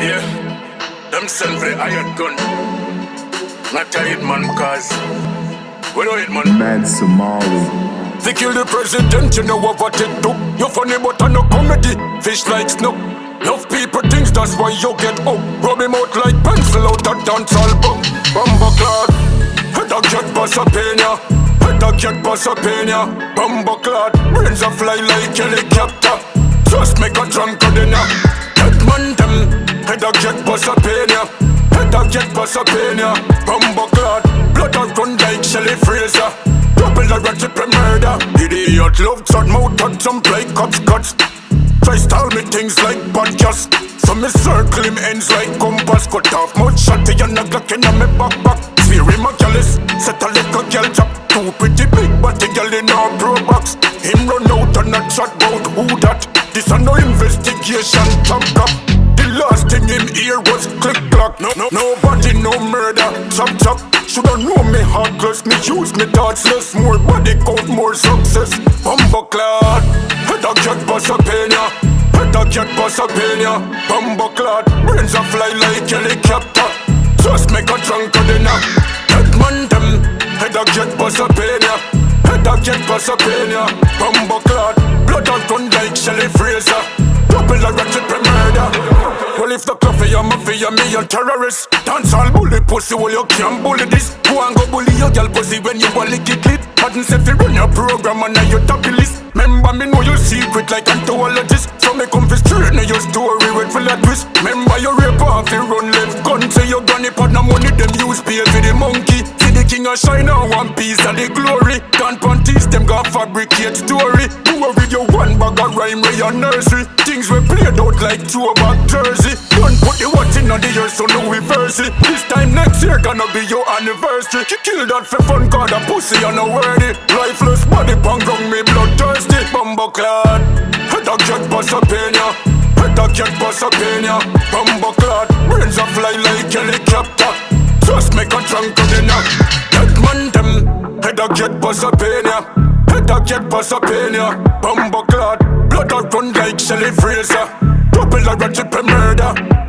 Yeah, them send for the iron gun. Not a hitman cause we don't hitman. Mad Somali. They kill the president, you know what it do. You funny but I no comedy. Fish like snook. Love people things, that's why you get up. Rub him out like pencil out a dancehall book. Bumbo clad, head a cat pass a pena. Head a cat pass a pena. Bumbo clad, brains a fly like helicopter. Just make a drunk of dinner. Head man them, head a cat pass a pena. Head a cat pass a pena. Bumbo clad, blood a run like Shelly Fraser. Double a ratchet murder. Idiot love shot mouth at some play cuts. Try style me things like podcast. So me circle him ends like compass. Cut off mouth shot to your knock in me back. Fear him a callous, set a little girl chop. Two pretty big body girl in our pro box. Him run out and not chat bout who that. This a no investigation, chop. The last thing in here was click clock. Nobody no murder, chop. Shoulda know me heartless, me use me thoughts less. More body count, more success. Bumbo clad, head a cat pass a pena. Head a cat pass a pena. Bumbo clad, brains a fly like helicopter. Just make a drunk of dinner. Head man them, head a cat pass a pena. Head a cat pass a pena. Bumbo clad, blood a run like Shelly Fraser. Double a ratchet murder. Well, if the coffee I'm a fear me a terrorist. Dance all bully pussy, well you can't bully this. Go and go bully your girl pussy when you bully kick it. Hadn't said fi run your program and now you top list. Remember me know your secret like anthologists. So me come fi straighten your story with full of twist. Remember you rape off you run left. Gun say you gonna put no money them use pay for the monkey. See the king of shine on one piece of the glory. Can't panties them got fabricate story. Do a video one bag of rhyme where your nursery. Things were played out like throwback jersey. Don't put the watch in on the year so no reverse it. This time next year gonna be your anniversary. You kill that for fun cause a pussy you no worthy. Lifeless body pang wrong me bloodthirsty. Bumbo clad, head a cat pass a pena. Head a cat pass a pena. Bumbo clad, brains a fly like helicopter. Just make a drunk of dinner. Head man them, head a cat pass a pena. Head a cat pass a pena. Bumbo clad, blood a run like Shelly Fraser. Double a ratchet murder.